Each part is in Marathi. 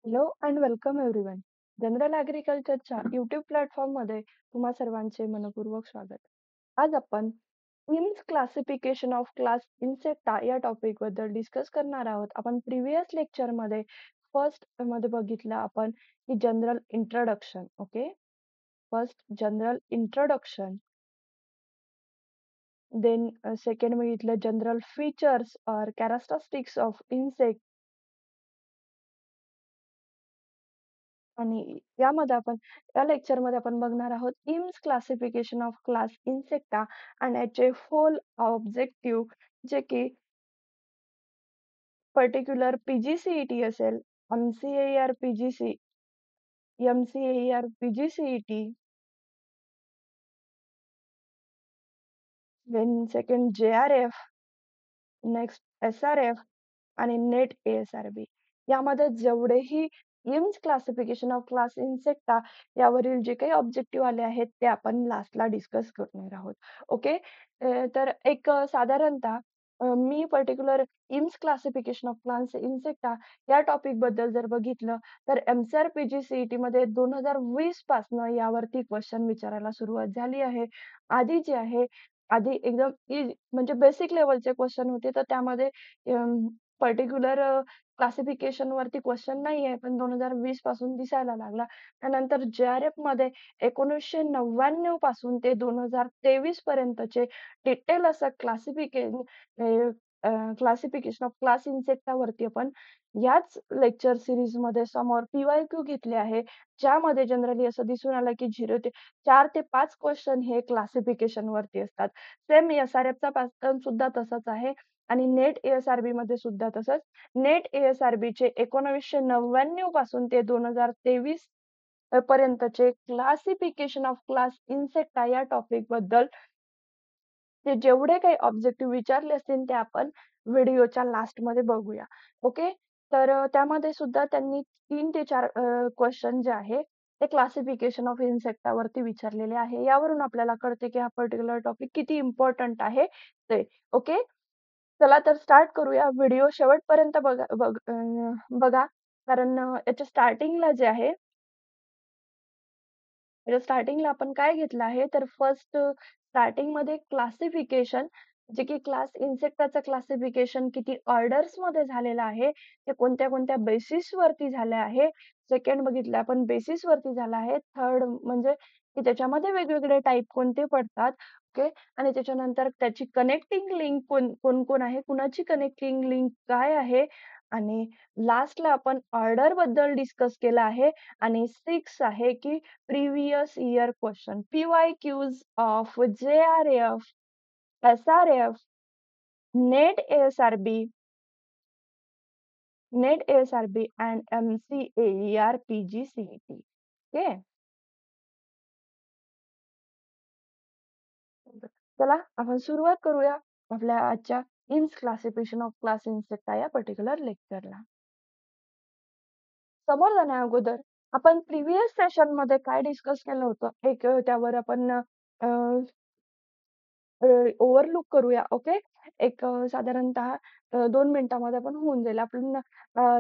Hello and welcome everyone. General ॲग्रिकल्चरच्या यूट्यूब प्लॅटफॉर्ममध्ये तुम्हा सर्वांचे मनपूर्वक स्वागत. आज आपण Imms classification of class Insecta या टॉपिक बद्दल डिस्कस करणार आहोत. आपण प्रिव्हियस लेक्चरमध्ये फर्स्ट मध्ये बघितलं आपण की general introduction. Okay, first general introduction, then second बघितलं general features or characteristics of insect. आणि या लेक्चरमध्ये आपण बघणार आहोत Imms classification of class Insecta आणि याचे होल ऑब्जेक्टिव्ह, जे की पर्टिक्युलर पीजीसीईटी असेल, MCAR PGC, MCAR PGCET, then second JRF, next SRF आणि नेट एएसआरबी. यामध्ये जेवढेही इम्स क्लासिफिकेशन ऑफ क्लास इन्सेक्टा यावरील जे काही ऑब्जेक्टिव्ह आले आहेत ते आपण लास्टला डिस्कस करणार आहोत. ओके, तर एक साधारणतः मी particular Imms classification of class Insecta या टॉपिक बद्दल जर बघितलं तर एमसीआर पीजीसीईटी मध्ये 2020 पासनं यावरती क्वेश्चन विचारायला सुरुवात झाली आहे. आधी जे आहे, आधी एकदम म्हणजे बेसिक लेवलचे क्वेश्चन होते, तर त्यामध्ये पर्टिक्युलर क्लासिफिकेशन वरती क्वेश्चन नाहीये, पण 2020 पासून दिसायला लागला. त्यानंतर जेआरएफ मध्ये 1999 पासून ते 2023 पर्यंतचे डिटेल असं क्लासिफिकेशन ऑफ क्लास इन्सेक्टा वरती आपण याच लेक्चर सिरीज मध्ये समोर पीवायक्यू घेतले आहे, ज्यामध्ये जनरली असं दिसून आलं की 4 ते 5 क्वेश्चन हे क्लासिफिकेशन वरती असतात. सेम एसआरएफचा पॅटर्न सुद्धा तसाच आहे आणि नेट एएसआरबी मध्ये सुद्धा तसंच. नेट एएसआरबी चे 1999 पासून ते 2023 पर्यंतचे क्लासिफिकेशन ऑफ क्लास इन्सेक्टा या टॉपिक बद्दल ते जेवढे काही ऑब्जेक्टिव्ह विचारले असतील ते आपण व्हिडिओच्या लास्ट मध्ये बघूया. ओके, तर त्यामध्ये सुद्धा त्यांनी 3 ते 4 क्वेश्चन जे आहे ते क्लासिफिकेशन ऑफ इन्सेक्टा वरती विचारलेले आहे. यावरून आपल्याला कळते की हा पर्टिक्युलर टॉपिक किती इम्पॉर्टंट आहे ते. ओके, चला तर स्टार्ट करूया. व्हिडिओ शेवटपर्यंत बघा, कारण याच्या स्टार्टिंगला जे आहे, म्हणजे स्टार्टिंगला आपण काय घेतलं आहे, तर फर्स्ट स्टार्टिंग मध्ये क्लासिफिकेशन, जे की क्लास इन्सेक्टाचं क्लासिफिकेशन किती ऑर्डर्स मध्ये झालेलं आहे, ते कोणत्या कोणत्या बेसिस वरती झाले आहे. सेकंड बघितलं आपण बेसिस वरती झाला आहे. थर्ड म्हणजे की त्याच्यामध्ये वेगवेगळे टाईप कोणते पडतात. ओके, आणि त्याच्यानंतर त्याची कनेक्टिंग लिंक कोण कोण आहे, कुणाची कनेक्टिंग लिंक काय आहे, आणि लास्टला आपण ऑर्डर बद्दल डिस्कस केलं आहे. आणि 6 आहे की previous year question, PYQs of JRF, SRF, NET ASRB, NET ASRB and MCAER PGCET. Okay, चला आपण सुरुवात करूया आपल्या आजच्या इन्स क्लासिफिकेशन ऑफ क्लास इन्सेक्टा या पर्टिक्युलर लेक्चरला. समोर जाण्या अगोदर आपण प्रिव्हियस सेशन मध्ये काय डिस्कस केलं होतं, एक त्यावर आपण ओव्हरलूक करूया. ओके, एक साधारणतः 2 मिनिटांमध्ये पण होऊन जाईल. आपण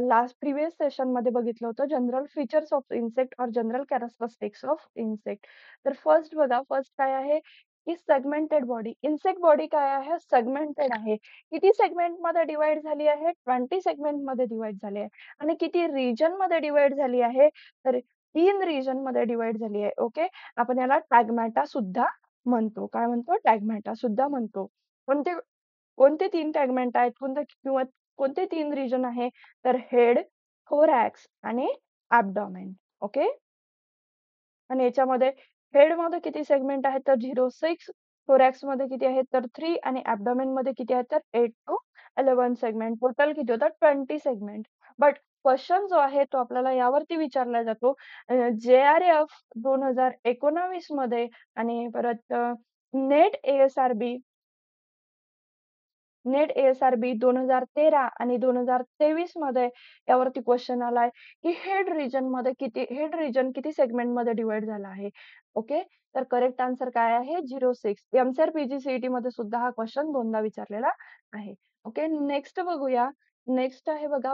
लास्ट प्रिव्हियस सेशन मध्ये बघितलं होतं जनरल फीचर्स ऑफ इन्सेक्ट और जनरल कॅरेक्टरिस्टिक्स ऑफ इन्सेक्ट. तर फर्स्ट बघा, फर्स्ट काय आहे की सेगमेंटेड बॉडी. इन्सेक्ट बॉडी काय आहे, सेगमेंटेड आहे. किती सेगमेंट मध्ये डिवाइड झाली आहे, 20 सेगमेंट मध्ये डिवाइड झाली आहे. आणि किती रिजन मध्ये डिवाइड झाली आहे, तर 3 रिजन मध्ये डिवाइड झाली आहे. ओके, आपण याला टॅगमॅटा सुद्धा म्हणतो. काय म्हणतो, टॅगमॅटा सुद्धा म्हणतो. कोणते कोणते 3 टॅगमॅटा आहेत, किंवा कोणते 3 रिजन आहे, तर हेड, थोरॅक्स आणि ॲब्डोमेन. ओके, आणि याच्यामध्ये हेड मध्ये किती सेगमेंट आहेत, तर 06, थोरॅक्स मध्ये किती आहेत, तर 3, आणि ॲब्डोमेन मध्ये किती आहेत, तर 8 to 11 सेगमेंट. टोटल किती होतात, 20 सेगमेंट. बट क्वेश्चन जो आहे तो आपल्याला यावरती विचारला जातो JRF 2019 मध्ये, आणि परत नेट एएसआरबी, नेट एएसआरबी 2013 आणि 2023 मध्ये यावरती क्वेश्चन आलाय की हेड रिजन किती सेगमेंट मध्ये डिवाइड झाला आहे. ओके, तर करेक्ट आन्सर काय आहे, 06. एमसीआर पीजीसीईटी मध्ये सुद्धा हा क्वेश्चन दोनदा विचारलेला आहे. ओके, नेक्स्ट बघूया. नेक्स्ट आहे बघा,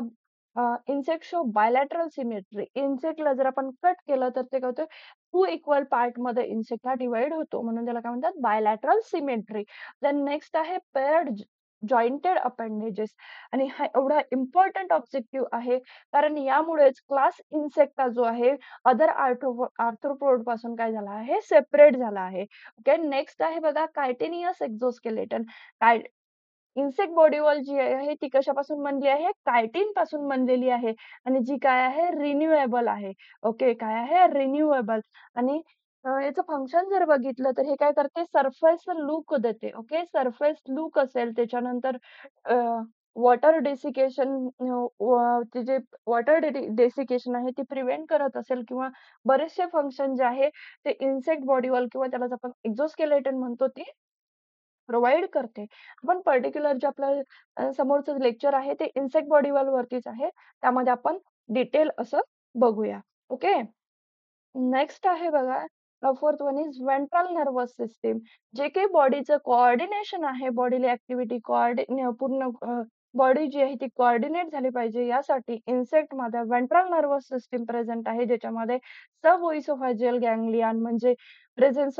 इन्सेक्ट शो बायलॅटरल सिमेट्री. इन्सेक्टला जर आपण कट केलं तर ते काय होतं, 2 इक्वल पार्टमध्ये इन्सेक्ट हा डिव्हाईड होतो. म्हणून त्याला काय म्हणतात बायलॅटरल सिमेट्री. देन नेक्स्ट आहे पेअर्ड जॉइंटेड अपेंडेजेस आणि हा एवढा इम्पोर्टंट ऑब्जेक्टिव्ह आहे कारण यामुळेच क्लास इन्सेक्टा जो आहे अदर आर्थ्रोपोड पासून काय झाला आहे सेपरेट झाला आहे. ओके नेक्स्ट आहे बघा कायटेनियस एक्झोस्केलेटन. काय इन्सेक्ट बॉडी वॉल जी आहे ती कशापासून बनली आहे कायटिन पासून बनलेली आहे आणि जी काय आहे रिन्यूएबल आहे. ओके काय आहे रिन्यूएबल आणि याचं फंक्शन जर बघितलं तर हे काय करते सरफेस लूक देते. ओके सरफेस लूक असेल त्याच्यानंतर वॉटर डेसिकेशन ते जे वॉटर डेसिकेशन आहे ते प्रिव्हेंट करत असेल किंवा बरेचसे फंक्शन जे आहे ते इन्सेक्ट बॉडी वॉल किंवा त्याला आपण एक्झोस्केलेटन म्हणतो ते प्रोव्हाईड करते. आपण पर्टिक्युलर जे आपलं समोरचं लेक्चर आहे ते इन्सेक्ट बॉडी वॉल वरतीच आहे. त्यामध्ये आपण डिटेल असं बघूया. ओके. नेक्स्ट आहे बघा fourth one is ventral nervous system. जे काही बॉडीचं कोऑर्डिनेशन आहे, बॉडीली ऍक्टिव्हिटी पूर्ण बॉडी जी आहे ती कोऑर्डिनेट झाली पाहिजे यासाठी इन्सेक्टमध्ये व्हेंट्रल नर्वस सिस्टीम प्रेझेंट आहे, ज्याच्यामध्ये सबओइसोफॅजियल गॅंग्लियन म्हणजे प्रेझेन्स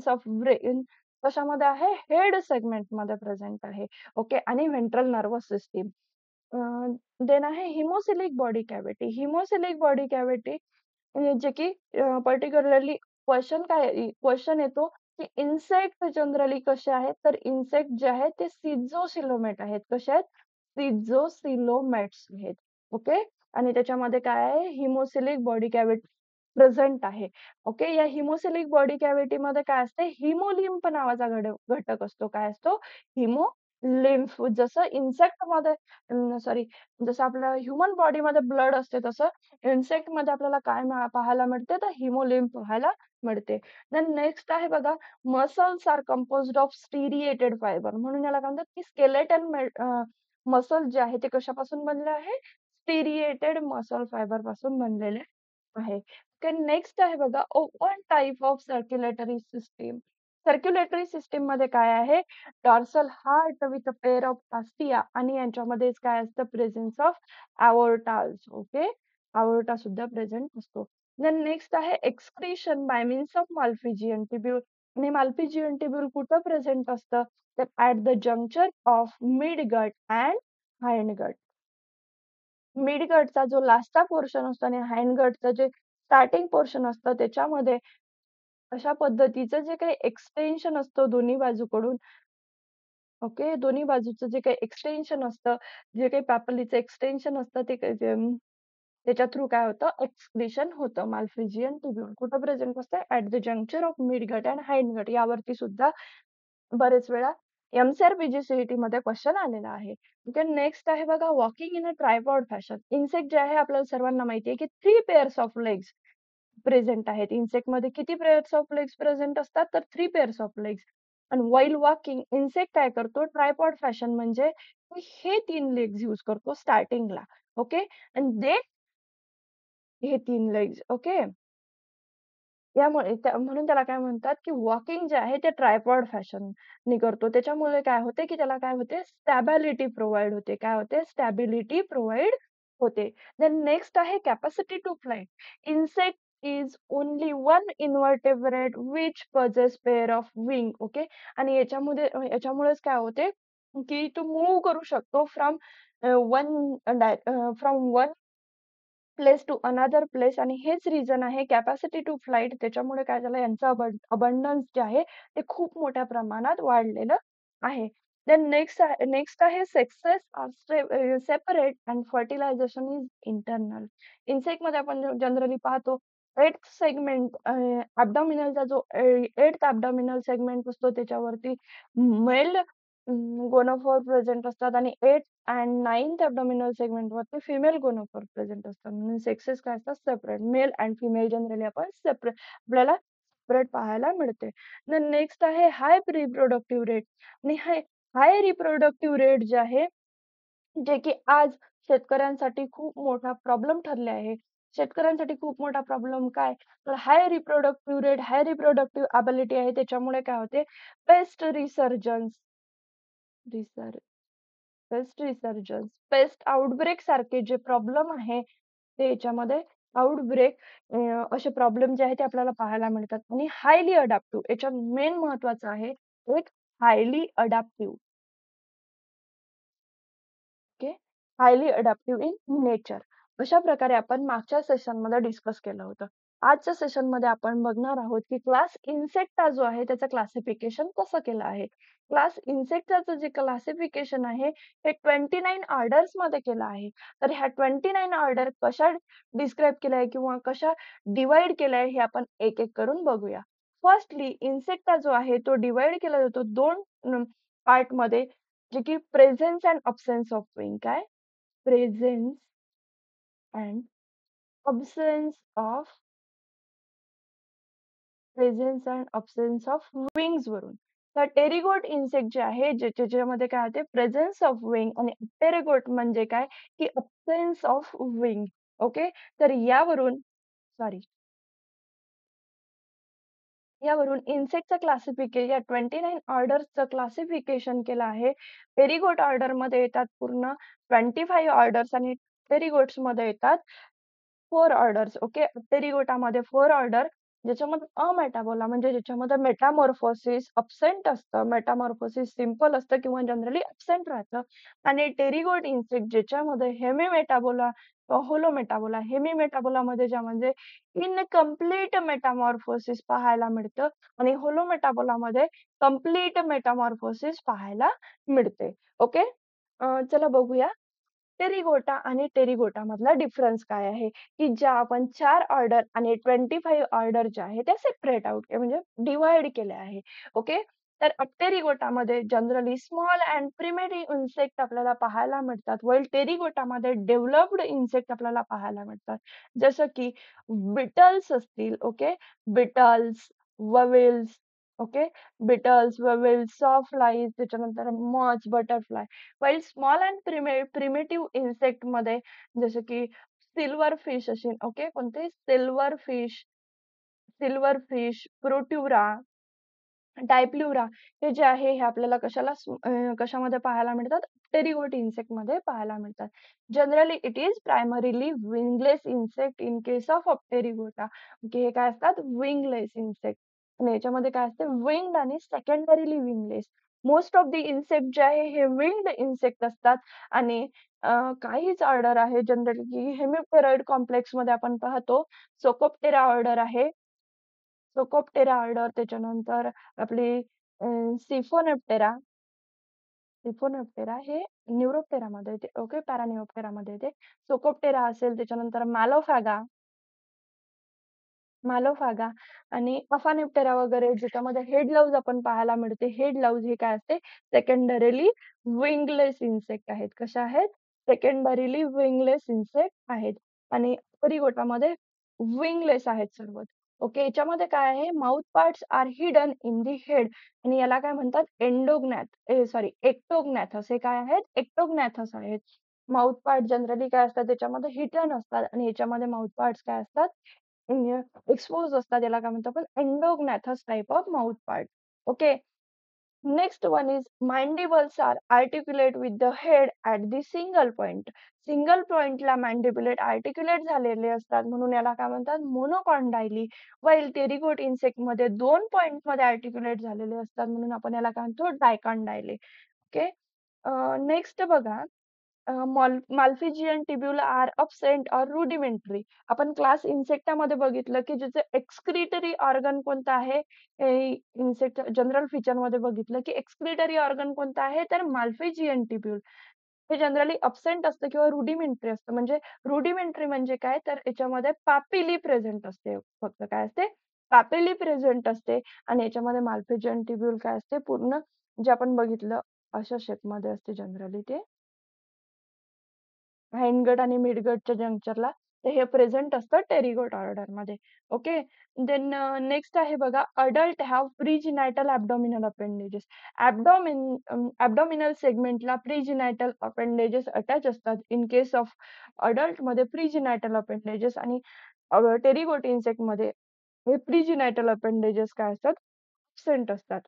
ऑफ ब्रेन कशामध्ये आहे हेड सेगमेंटमध्ये प्रेझेंट आहे. ओके आणि व्हेंट्रल नर्वस सिस्टीम देन आहे हिमोसिलिक बॉडी कॅव्हिटी. हिमोसिलिक बॉडी कॅव्हिटी जे की पर्टिक्युलरली क्वेश्चन येतो की इन्सेक्ट जनरली कसे आहेत तर इन्सेक्ट जे आहेत ते सिझोसिलोमेट आहेत. कसे आहेत सिझोसिलोमेट्स आहेत. ओके आणि त्याच्यामध्ये काय आहे हिमोसिलिक बॉडी कॅव्हिटी प्रेझेंट आहे. ओके या हिमोसिलिक बॉडी कॅव्हिटी मध्ये काय असते हिमोलिम्फ नावाचा घटक असतो. काय असतो हिमोलिम्फ. जसं इन्सेक्ट मध्ये सॉरी जसं आपल्या ह्युमन बॉडीमध्ये ब्लड असते तसं इन्सेक्ट मध्ये आपल्याला काय पाहायला मिळते तर हिमोलिम्फ पाहायला मिळते. देन नेक्स्ट आहे बघा muscles are composed of striated fibre. म्हणून याला काय म्हणतात की स्केलेटल मसल जे आहे ते कशापासून बनले आहे स्टिरिएटेड मसल फायबर पासून बनलेले आहे. नेक्स्ट आहे बघा open type of circulatory system. Circulatory system मध्ये काय आहे dorsal heart with a pair of फास्टिया आणि यांच्यामध्येच काय असतं presence of aortas. Okay aorta सुद्धा प्रेझेंट असतो. देन नेक्स्ट आहे excretion by means of Malpighian tubule. आणि माल्फिजियन टिब्यूल कुठं प्रेझेंट असतं तर at the junction of midgut and hindgut. मिड गटचा जो लास्टचा पोर्शन असतो आणि हाइंड गटचं जे स्टार्टिंग पोर्शन असतं त्याच्यामध्ये अशा पद्धतीचं जे काही एक्सटेन्शन असतं दोन्ही बाजूकडून. ओके दोन्ही बाजूचं जे काही एक्सटेन्शन असतं जे काही पॅपलीचं एक्सटेन्शन असतं ते त्याच्या थ्रू काय होतं एक्सक्रिशन होतं. माल्फिजियन ट्युब्यूल कुठं प्रेझेंट असतं at the juncture of midgut and hind gut. यावरती सुद्धा बरेच वेळा एमसीआर मध्ये क्वेश्चन आलेला आहे. ओके नेक्स्ट आहे बघा walking in a tripod fashion. Insect जे आहे आपल्याला सर्वांना माहिती आहे की 3 पेअर्स ऑफ लेग्स प्रेझेंट आहेत. इन्सेक्ट मध्ये किती पेअर्स ऑफ लेग्स प्रेझेंट असतात तर 3 पेअर्स ऑफ लेग्स. आणि वाईल वॉकिंग इन्सेक्ट काय करतो ट्रायपॉड फॅशन म्हणजे हे 3 लेग्स यूज करतो स्टार्टिंगला. ओके आणि दे हे 3 लेग्स. ओके यामुळे म्हणून त्याला काय म्हणतात की वॉकिंग जे आहे ते ट्रायपॉड फॅशनने करतो. त्याच्यामुळे काय होते की त्याला काय होते स्टॅबिलिटी प्रोव्हाईड होते. काय होते स्टॅबिलिटी प्रोव्हाईड होते. देन नेक्स्ट आहे capacity to flight. Insect is only one invertebrate which possess pair of wing. Okay आणि याच्यामुळेच काय होते की तो मूव्ह करू शकतो one from one place to another place आणि हेच रिझन आहे कॅपॅसिटी टू फ्लाइट. त्याच्यामुळे काय झालं यांचं अबंडन्स जे आहे ते खूप मोठ्या प्रमाणात वाढलेलं आहे. देन नेक्स्ट आहे sexes separate and fertilization is internal. Insect मध्ये आपण जनरली पाहतो एट सेगमेंट ऍब्डॉमिनलचा जो एट ऍब्डॉमिनल सेगमेंट असतो त्याच्यावरती मेल गोनोफोर प्रेझेंट असतात आणि एट अँड नाइन्थ ॲब्डोमिनल सेगमेंटवरती फिमेल गोनोफोर प्रेझेंट असतात. म्हणून सेक्सेस काय असतात separate. Male and female generally आपण सेपरेट आपल्याला सेपरेट पाहायला मिळते. देन नेक्स्ट आहे हाय रिप्रोडक्टिव्ह रेट. आणि हाय रिप्रोडक्टिव्ह रेट जे आहे जे की आज शेतकऱ्यांसाठी खूप मोठा प्रॉब्लेम ठरले आहे. शेतकऱ्यांसाठी खूप मोठा प्रॉब्लेम काय तर हाय रिप्रोडक्टिव्ह रेट हाय रिप्रोडक्टिव्ह ॲबिलिटी आहे त्याच्यामुळे काय होते paste resurgence paste resurgence, paste outbreak सारखे जे प्रॉब्लेम आहे, ते याच्यामध्ये आउटब्रेक असे प्रॉब्लेम जे आहेत ते आपल्याला पाहायला मिळतात आणि हायली अडॅप्टिव्ह याच्यात मेन महत्वाचं आहे एक highly adaptive. Okay. Highly adaptive in nature. अशा प्रकारे आपण मागच्या सेशनमध्ये डिस्कस केलं होतं. आजच्या सेशनमध्ये आपण बघणार आहोत, की क्लास इन्सेक्टा जो आहे त्याचं क्लासिफिकेशन कसं केलं आहे. क्लास इन्सेक्टाचं जे क्लासिफिकेशन आहे हे 29 ऑर्डर्समध्ये केलं आहे. तर ह्या 29 ऑर्डर कशा डिस्क्राईब केल्या आहे किंवा कशा डिव्हाईड केल्या आहे हे आपण एक-एक करून बघूया. फर्स्टली इन्सेक्टा जो आहे तो डिव्हाईड केला जातो 2 पार्टमध्ये जे की presence and absence of wing. काय? Presence and absence of presence and absence of wings वरून. तर टेरिगोट इन्सेक्ट जे आहे ज्याच्यामध्ये काय होते प्रेझेन्स ऑफ विंग आणि टेरिगोट म्हणजे काय की अब्सेन्स ऑफ विंग. ओके. तर यावरून इन्सेक्टचं क्लासिफिकेशन या 29 ऑर्डर्सचं क्लासिफिकेशन केलं आहे. टेरिगोट ऑर्डरमध्ये येतात पूर्ण 25 ऑर्डर्स आणि टेरिगोट्समध्ये येतात 4 ऑर्डर्स. ओके. टेरिगोटामध्ये 4 ऑर्डर ज्याच्यामध्ये अमेटाबोला म्हणजे ज्याच्यामध्ये मेटामॉर्फोसिस अब्सेंट असतं. मेटामॉर्फोसिस सिंपल असतं किंवा जनरली अब्सेंट राहतं आणि टेरिगोट इन्सेक्ट ज्याच्यामध्ये हेमिमेटाबोला होलोमेटाबोला हेमिमेटाबोलामध्ये ज्यामध्ये इनकम्प्लीट मेटामॉर्फोसिस पाहायला मिळतं आणि होलोमेटाबोलामध्ये कंप्लीट मेटामॉर्फोसिस पाहायला मिळते. ओके. चला बघूया टेरिगोटा आणि टेरिगोटा मधला डिफरन्स काय आहे, की ज्या आपण 4 ऑर्डर आणि 25 ऑर्डर ज्या आहेत त्या सेपरेट आउट म्हणजे डिव्हाईड केल्या आहे. ओके. तर टेरिगोटामध्ये generally small and primitive insect आपल्याला पाहायला मिळतात. व्हाईल टेरिगोटामध्ये डेव्हलप्ड इन्सेक्ट आपल्याला पाहायला मिळतात. जसं की बिटल्स असतील. ओके. बिटल्स, ववेल्स. ओके. बिटल्स, ववेल्स, सॉफ्टफ्लाईज त्याच्यानंतर moths, butterfly. While small and primitive insect मध्ये जसं की सिल्वर फिश असेल. ओके. कोणते सिल्वर फिश, प्रोट्युरा, डायप्लुरा हे जे आहे हे आपल्याला कशामध्ये पाहायला मिळतात टेरिगोट इन्सेक्ट मध्ये पाहायला मिळतात. Generally it is primarily wingless insect in case of Pterygota. Okay. हे काय असतात विंगलेस इन्सेक्ट आणि याच्यामध्ये काय असते विंग्ड आणि secondarily wingless. Most of the insect जे आहे हे विंग्ड इन्सेक्ट असतात आणि काहीच ऑर्डर आहे जनरली हेमिपेरॉइड कॉम्प्लेक्स मध्ये आपण पाहतो सोकोप्टेरा ऑर्डर आहे. सोकोप्टेरा ऑर्डर त्याच्यानंतर आपली सिफोनेप्टेरा सिफोनेप्टेरा हे न्यूरोप्टेरामध्ये येते. ओके. पॅरान्यूरोप्टेरामध्ये येते. सोकोप्टेरा असेल त्याच्यानंतर मालोफागा आणि अफानिप्टेरा वगैरे ज्याच्यामध्ये हेड लाव्ज आपण पाहायला मिळते. हेड लाव्ज हे काय असते सेकंडरीली विंगलेस इन्सेक्ट आहेत. कशा आहेत? सेकंडरीली विंगलेस इन्सेक्ट आहेत आणि परिगोटामध्ये विंगलेस आहेत सर्वच. ओके. याच्यामध्ये काय आहे mouth parts are hidden in the head आणि याला काय म्हणतात एक्टोग्नॅथस हे काय आहेत? एक्टोग्नॅथस आहेत. माउथ पार्ट जनरली काय असतात त्याच्यामध्ये हिडन असतात आणि याच्यामध्ये माउथ पार्ट्स काय असतात एक्सपोज असतात. याला काय म्हणतो आपण endognathous type of mouth part. Okay. Next one is mandibles are articulate with the head at the single point. Single पॉइंटला मॅन्डिब्युलेट आर्टिक्युलेट झालेले असतात म्हणून याला काय म्हणतात मोनोकॉन्डायली. वाईल टेरिगोट इन्सेक्ट मध्ये 2 पॉइंट मध्ये आर्टिक्युलेट झालेले असतात म्हणून आपण याला काय म्हणतो डायकॉन्डायले. ओके. नेक्स्ट बघा Malpighian tubules are absent or rudimentary. आपण क्लास इन्सेक्टामध्ये बघितलं की ज्याचं एक्सक्रिटरी ऑर्गन कोणतं आहे इन्सेक्ट जनरल फीचर मध्ये बघितलं की एक्सक्रिटरी ऑर्गन कोणतं आहे तर माल्फिजियन टिब्यूल हे जनरली अब्सेंट असतं किंवा रुडिमेंटरी असतं. म्हणजे रुडिमेंटरी म्हणजे काय तर याच्यामध्ये पॅपिली प्रेझेंट असते. फक्त काय असते पॅपिली प्रेझेंट असते आणि याच्यामध्ये माल्फिजियन टिब्यूल काय असते पूर्ण जे आपण बघितलं अशा शेपमध्ये असते जनरली ते हाइंडगट आणि मिडगटच्या जंक्चरला तर हे प्रेझेंट असतं टेरिगोट ऑर्डरमध्ये. ओके. देन नेक्स्ट आहे बघा adult have pregenital abdominal appendages. Abdominal सेगमेंटला प्रीजिनायटल अपेंडेजेस अटॅच असतात. इन केस ऑफ अडल्टमध्ये प्रीजिनायटल अपेंडेजेस आणि टेरिगोट इन्सेक्टमध्ये हे प्रीजिनायटल अपेंडेजेस काय असतात? ॲब्सेंट असतात.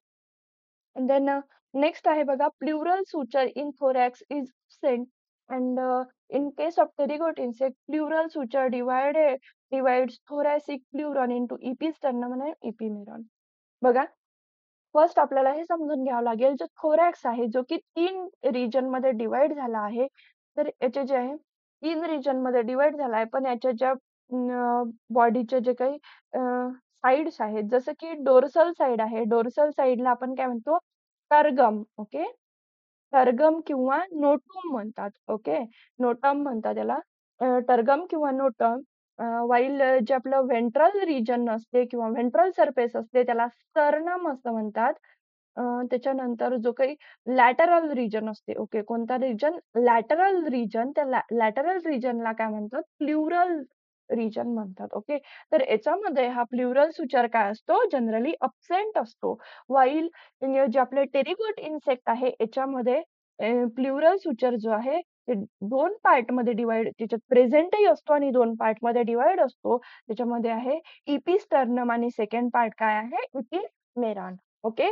देन नेक्स्ट आहे बघा plural suture in thorax is absent and in case of pterygote insect pleural suture divides thoracic pleuron into episternum and epimeron. बघा फर्स्ट आपल्याला हे समजून घ्यावं लागेल जो thorax आहे जो की 3 रिजन मध्ये डिवाइड झाला आहे तर याचे जे आहे 3 रिजन मध्ये डिवाइड झाला आहे पण याच्या ज्या बॉडीचे जे काही साइड्स आहेत जसं की डोर्सल साइड आहे डोर्सल साइडला आपण काय म्हणतो टर्गम ओके टर्गम किंवा नोटम म्हणतात ओके नोटम म्हणतात त्याला टर्गम किंवा नोटम वाईल जे आपलं व्हेंट्रल रिजन असते किंवा व्हेंट्रल सरफेस असते त्याला स्टर्नम असं म्हणतात त्याच्यानंतर जो काही लॅटरल रिजन असते ओके कोणता रिजन लॅटरल रिजन त्या लॅटरल रिजनला काय म्हणतात प्लुरल रिजन म्हणतात ओके तर याच्यामध्ये हा प्लुरल सुचर काय असतो जनरली अब्सेंट असतो वाईल जे आपले टेरिगोट इन्सेक्ट आहे याच्यामध्ये प्लुरल सुचर जो आहे ते 2 पार्ट मध्ये डिवाइड त्याच्यात प्रेझेंटही असतो आणि 2 पार्ट मध्ये डिवाइड असतो त्याच्यामध्ये आहे इपिस्टर्नम आणि सेकंड पार्ट काय आहे epimeron okay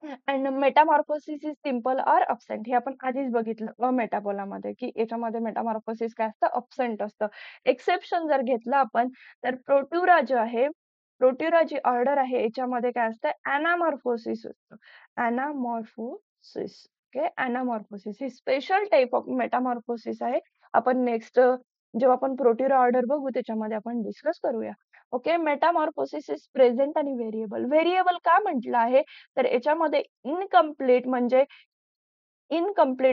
and metamorphosis is simple or absent हे आपण आधीच बघितलं मेटाबोलामध्ये की याच्यामध्ये मेटामॉर्फोसिस काय असतं अब्सेंट असतं एक्सेप्शन जर घेतलं आपण तर प्रोट्युरा जो आहे प्रोट्युरा जी ऑर्डर आहे याच्यामध्ये काय असतं अनामॉर्फोसिस असतं अनामॉर्फोसिस ओके अनामॉर्फोसिस ही स्पेशल टाइप ऑफ मेटामॉर्फोसिस आहे आपण नेक्स्ट जेव्हा आपण प्रोट्युरा ऑर्डर बघू त्याच्यामध्ये आपण डिस्कस करूया ओके मेटामॉर्फोसिस इज प्रेझेंट आणि व्हेरिएबल व्हेरिएबल का म्हटलं आहे तर याच्यामध्ये इनकम्प्लीट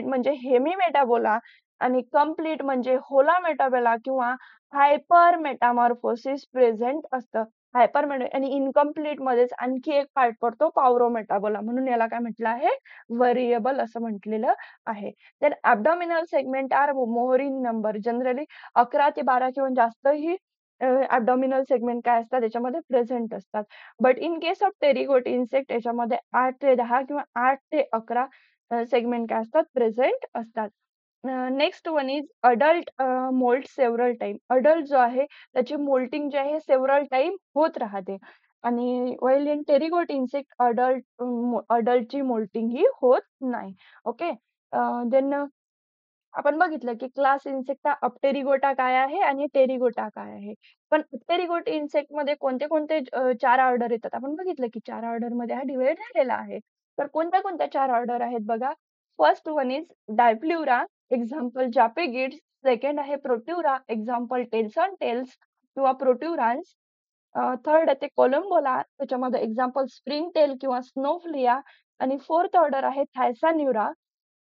म्हणजे हेमी मेटाबोला आणि कंप्लीट म्हणजे होला मेटाबोला किंवा हायपर मेटामॉर्फोसिस प्रेझेंट असतं हायपर आणि इनकम्प्लीट मध्येच आणखी एक पार्ट पडतो पावरो मेटाबोला म्हणून याला काय म्हटलं आहे व्हेरिएबल असं म्हटलेलं आहे then abdominal segment are more in number generally 11 ते 12 किंवा जास्तही ऍबडॉमिनल सेगमेंट काय असतात त्याच्यामध्ये प्रेझेंट असतात but in case of pterygote insect याच्यामध्ये 8 ते 10 किंवा 8 ते 11 सेगमेंट काय असतात प्रेझेंट असतात next one is adult moult several time adult जो आहे त्याची मोल्टिंग जे आहे सेव्हरल टाइम होत राहते आणि वेल इन टेरिगोट इन्सेक्ट अडल्टची मोल्टिंग ही होत नाही ओके देन आपण बघितलं की क्लास इन्सेक्टा अपटेरिगोटा काय आहे आणि टेरिगोटा काय आहे पण अपटेरिगोट इन्सेक्ट मध्ये कोणते कोणते 4 ऑर्डर येतात आपण बघितलं की 4 ऑर्डर मध्ये हा डिवाइड झालेला आहे तर कोणत्या कोणत्या 4 ऑर्डर आहेत बघा first one is Diplura example japygids second आहे Protura example tails on tails किंवा प्रोट्युरान्स थर्ड आहे ते कोलंबोला त्याच्यामध्ये एक्झाम्पल स्प्रिंग टेल किंवा स्नोफ्लिया आणि फोर्थ ऑर्डर आहे थायसान्युरा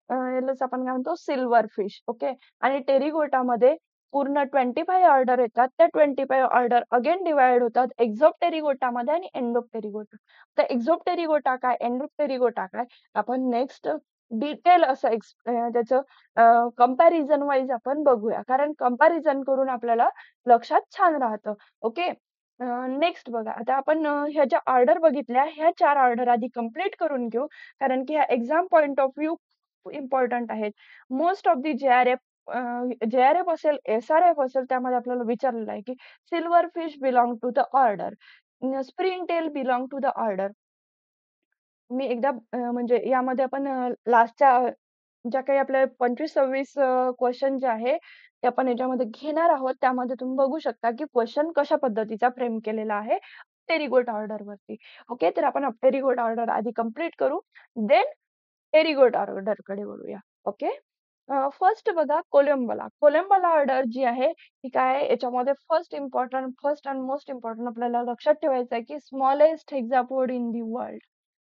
यालाच आपण काय म्हणतो सिल्वर फिश ओके आणि टेरिगोटामध्ये पूर्ण 25 ऑर्डर येतात त्या 25 ऑर्डर अगेन डिवाइड होतात एक्झोप्टेरिगोटामध्ये आणि एंडोप्टेरिगोटा तर एक्झोप्टेरिगोटा काय एंडोप्टेरिगोटा काय आपण नेक्स्ट डिटेल असं त्याचं कंपॅरिझन वाईज आपण बघूया कारण कंपॅरिझन करून आपल्याला लक्षात छान राहतं ओके नेक्स्ट बघा आता आपण ह्या ज्या ऑर्डर बघितल्या ह्या 4 ऑर्डर आधी कंप्लीट करून घेऊ कारण की ह्या exam point of view important आहेत most of the J R F असेल एस-आर-एफ असेल त्यामध्ये आपल्याला विचारलेलं आहे की silver fish belong to the order spring tail belong to the order मी एकदा म्हणजे यामध्ये आपण लास्टच्या ज्या काही आपल्या 25-26 क्वेश्चन जे आहे ते आपण याच्यामध्ये घेणार आहोत त्यामध्ये तुम्ही बघू शकता की क्वेश्चन कशा पद्धतीचा फ्रेम केलेला आहे टेरिगोट ऑर्डर वरती ओके तर आपण टेरिगोट ऑर्डर आधी कंप्लीट करू देन टेरिगोट ऑर्डर कडे वळूया ओके फर्स्ट बघा कोलंबोला ऑर्डर जी आहे ती काय आहे याच्यामध्ये फर्स्ट अँड मोस्ट इम्पॉर्टंट आपल्याला लक्षात ठेवायचं आहे की स्मॉलेस्ट हेक्झापोड इन दी वर्ल्ड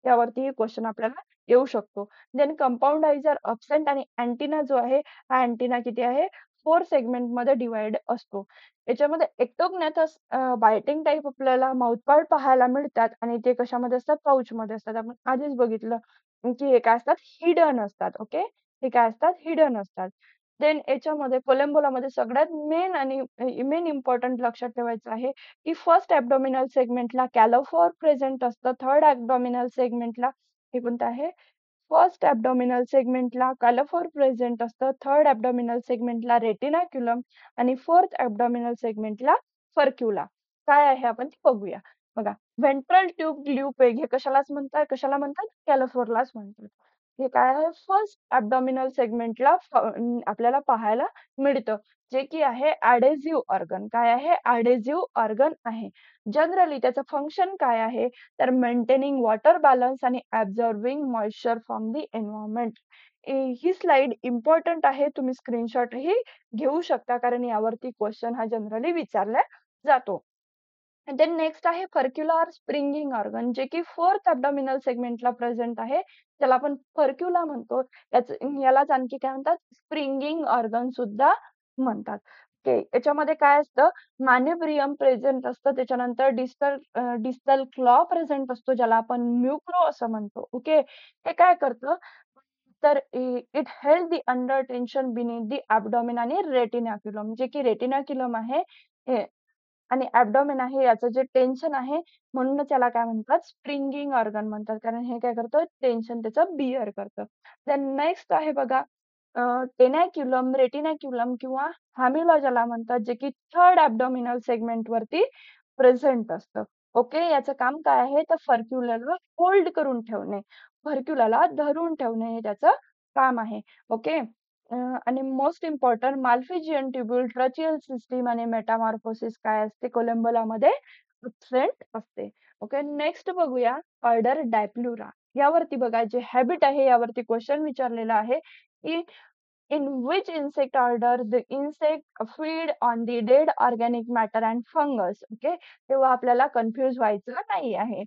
यावरती क्वेश्चन आपल्याला येऊ शकतो देन कंपाऊंडायझर अब्सेंट आणि अँटिना जो आहे हा अँटिना किती आहे 4 सेगमेंट मध्ये डिवाइड असतो याच्यामध्ये एक्टोग्नॅथस बायटिंग टाईप आपल्याला माउथपार्ट पाहायला मिळतात आणि ते कशामध्ये असतात पाऊच मध्ये असतात आपण आधीच बघितलं की हे काय असतात हिडन असतात ओके हे काय असतात हिडन असतात देन याच्यामध्ये कोलंबोलामध्ये सगळ्यात मेन इम्पॉर्टंट लक्षात ठेवायचं आहे की फर्स्ट ॲब्डोमिनल सेगमेंटला कॅलोफोर प्रेझेंट असतं थर्ड ॲब्डोमिनल सेगमेंटला हे कोणतं आहे फर्स्ट ॲब्डोमिनल सेगमेंटला कॅलोफोर प्रेझेंट असतं थर्ड ॲब्डोमिनल सेगमेंटला रेटिनाक्युलम आणि फोर्थ ॲब्डोमिनल सेगमेंटला फर्क्युला काय आहे आपण ते बघूया बघा, व्हेंट्रल ट्यूब ग्लुपेग हे कशाला म्हणतात? कॅलिफोरलाच म्हणतात. हे काय आहे? फर्स्ट ॲब्डॉमिनल सेगमेंटला आपल्याला पाहायला मिळतं. जे की आहे ॲडेसिव्ह ऑर्गन. काय आहे? ॲडेसिव्ह ऑर्गन आहे. जनरली त्याचं फंक्शन काय आहे? तर मेंटेनिंग वॉटर बॅलन्स आणि absorbing moisture from the environment. ही स्लाईड इम्पोर्टंट आहे. तुम्ही स्क्रीनशॉटही घेऊ शकता कारण यावरती क्वेश्चन हा जनरली विचारला जातो. देन नेक्स्ट आहे फर्क्युलर स्प्रिंगिंग ऑर्गन जे की फोर्थ ॲब्डॉमिनल सेगमेंटला प्रेझेंट आहे. त्याला आपण फर्क्युला म्हणतो. यालाच आणखी काय म्हणतात? स्प्रिंगिंग ऑर्गन सुद्धा म्हणतात. ओके. याच्यामध्ये काय असतं? मॅन्युब्रियम प्रेझेंट असतं. त्याच्यानंतर डिस्टल क्लॉ प्रेझेंट असतो ज्याला आपण म्युक्रो असं म्हणतो. ओके. हे काय करतं? तर it held the under tension beneath the ॲब्डॉमिन आणि रेटिनाक्युलम जे की रेटिनाक्युलम आहे हे आणि ॲब्डोमेन आहे याचं जे टेन्शन आहे म्हणूनच याला काय म्हणतात? स्प्रिंगिंग ऑर्गन म्हणतात. कारण हे काय करतं? टेन्शन त्याचं बिअर करतं. देन नेक्स्ट आहे बघा टेनॅक्युलम, रेटिनॅक्युलम किंवा हॅम्युला ज्याला म्हणतात जे की थर्ड ॲब्डोमिनल सेगमेंट वरती प्रेझेंट असतं. ओके. याचं काम काय आहे? तर फर्क्युलरला होल्ड करून ठेवणे. फर्क्युलाला धरून ठेवणे हे त्याचं काम आहे. ओके. आणि most important Malpighian tubule, tracheal system आणि मेटामॉर्फोसिस काय असते कोलंबोलामध्ये अब्सेंट असते. ओके. नेक्स्ट बघूया ऑर्डर डायप्लुरा. यावरती बघा जे हॅबिट आहे यावरती क्वेश्चन विचारलेला आहे की in which insect order the insect feed on the dead organic matter and fungus. Okay. तेव्हा आपल्याला कन्फ्यूज व्हायचं नाही आहे.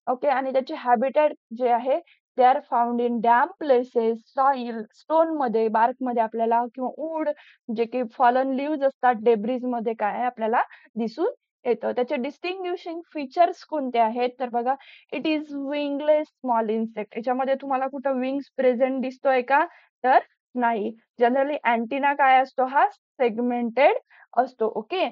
ओके. आणि त्याचे हॅबिटॅट जे आहे they are found in damp places, soil, स्टोनमध्ये, बार्कमध्ये आपल्याला किंवा वूड जे की फॉलन लीव्हज असतात डेब्रिजमध्ये काय आहे आपल्याला दिसून येतं. त्याचे डिस्टिंग्विशिंग फीचर्स कोणते आहेत? तर बघा it is wingless small insect. याच्यामध्ये तुम्हाला कुठं विंग्स प्रेझेंट दिसतोय का? तर नाही. जनरली अँटिना काय असतो? हा सेगमेंटेड असतो. ओके.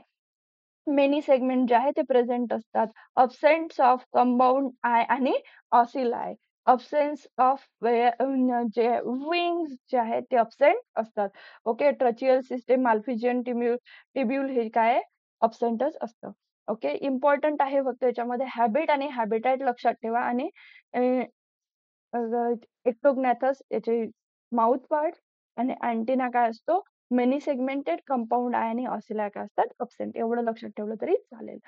मेनी सेगमेंट जे आहे ते प्रेझेंट असतात. अब्सेंट्स ऑफ कंपाऊंड आय आणि ऑसिलाय. अब्सेन्स ऑफ जे विंग्स जे आहेत ते अब्सेंट असतात. ओके. ट्रॅचियल सिस्टम, माल्फिजियन टिब्यूल हे काय अब्सेंटच असतं. ओके. इम्पॉर्टंट आहे फक्त याच्यामध्ये हॅबिट आणि हॅबिटॅट लक्षात ठेवा आणि एक्टोग्नॅथस याचे माउथ पार्ट आणि अँटिना काय असतो? मेनी सेगमेंटेड, कंपाऊंड आय आणि ऑसिलाय काय असतात? अब्सेंट. एवढं लक्षात ठेवलं तरी चालेल.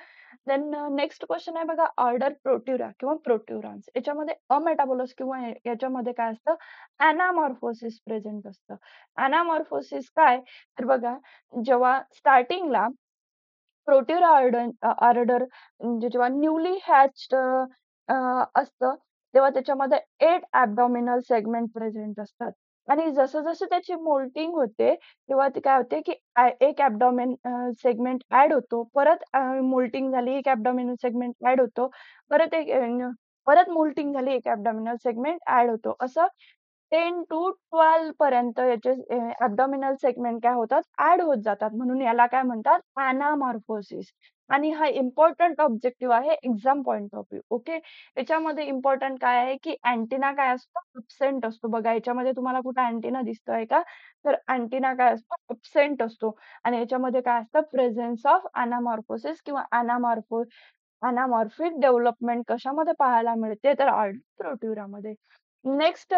देन नेक्स्ट क्वेश्चन आहे बघा ऑर्डर प्रोट्युरा किंवा प्रोट्युरन्स. याच्यामध्ये अमेटाबोलस किंवा याच्यामध्ये काय असतं? अनामॉर्फोसिस प्रेझेंट असतं. अनामॉर्फोसिस काय? तर बघा जेव्हा स्टार्टिंगला प्रोट्युरा ऑर्डर म्हणजे जेव्हा न्यूली हॅच्ड असतं, तेव्हा त्याच्यामध्ये 8 ॲब्डॉमिनल सेगमेंट प्रेझेंट असतात आणि जसं-जसं त्याची मोल्टिंग होते, तेव्हा ते काय होते, की एक ॲब्डॉमेन सेगमेंट ॲड होतो. परत मोल्टिंग झाली, एक ॲब्डॉमिनल सेगमेंट ॲड होतो. परत परत मोल्टिंग झाली, एक ॲब्डॉमिनल सेगमेंट ॲड होतो. असं 10 to 12 पर्यंत याचे ॲब्डॉमिनल सेगमेंट काय होतात? ॲड होत जातात. म्हणून याला काय म्हणतात? अनामॉर्फोसिस. आणि हा इम्पोर्टंट ऑब्जेक्टिव्ह आहे exam point of view. Okay. याच्यामध्ये इम्पोर्टंट काय आहे, की अँटिना काय असतो? अब्सेंट असतो. बघा याच्यामध्ये तुम्हाला कुठे अँटिना दिसतोय का? तर अँटिना काय असतो? अब्सेंट असतो. आणि याच्यामध्ये काय असतं? प्रेझेन्स ऑफ अनामॉर्फोसिस किंवा अनामॉर्फिक डेव्हलपमेंट कशामध्ये पाहायला मिळते? तर प्रोट्युरामध्ये. नेक्स्ट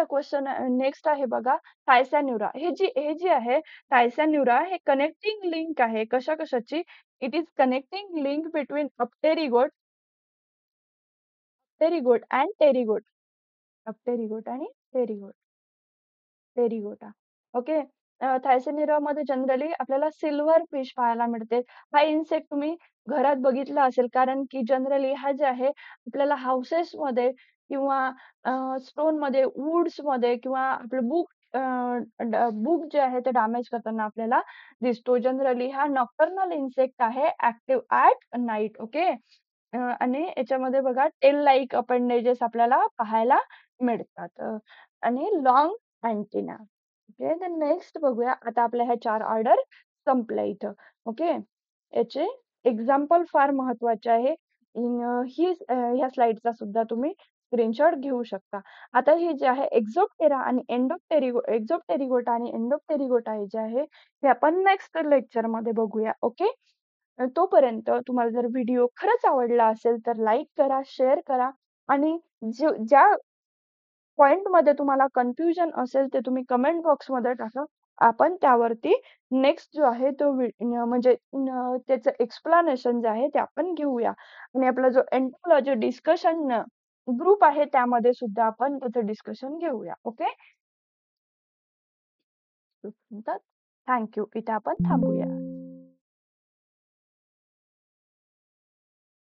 आहे बघा थायसॅन्युरा. हे जी आहे थायसॅन्युरा हे कनेक्टिंग लिंक आहे. कशा-कशाची? It is connecting link between apterygote and pterygote. Apterygote आणि टेरिगोट. टेरिगोटा. ओके. थायसॅन्युरामध्ये जनरली आपल्याला सिल्व्हर फिश पाहायला मिळते. हा इन्सेक्ट तुम्ही घरात बघितला असेल कारण की जनरली हा जे आहे आपल्याला हाउसेसमध्ये किंवा स्टोनमध्ये, वुड्समध्ये किंवा आपलं बुक जे आहे ते डॅमेज करताना आपल्याला दिसतो. जनरली हा नॉक्टर्नल इन्सेक्ट आहे, ॲक्टिव्ह ॲट नाईट. ओके. आणि याच्यामध्ये बघा टेल लाइक अपेंडेजेस आपल्याला पाहायला मिळतात. आणि लाँग अँटिना. ओके. तर नेक्स्ट बघूया. आता आपल्या ह्या 4 ऑर्डर संपल्या इथं. ओके. याचे एक्झाम्पल फार महत्वाचे आहे. ह्या स्लाईडचा सुद्धा तुम्ही स्क्रीनशॉट घेऊ शकता. आता हे जे आहे एक्झोप्टेरा आणि एक्झोप्टेरिगोटा आणि एंडोप्टेरिगोटा हे जे आहे, हे आपण नेक्स्ट लेक्चरमध्ये बघूया. ओके. तोपर्यंत तुम्हाला जर व्हिडिओ खरंच आवडला असेल तर लाईक करा, शेअर करा आणि ज्या पॉइंटमध्ये तुम्हाला कन्फ्युजन असेल ते तुम्ही कमेंट बॉक्समध्ये टाका. आपण त्यावरती नेक्स्ट जो आहे तो म्हणजे त्याचं एक्सप्लेनेशन जे आहे ते आपण घेऊया आणि आपला जो एंटॉलॉजी डिस्कशन ग्रुप आहे त्यामध्ये सुद्धा आपण त्याचं डिस्कशन घेऊया. ओके? Thank you. इथे आपण थांबूया.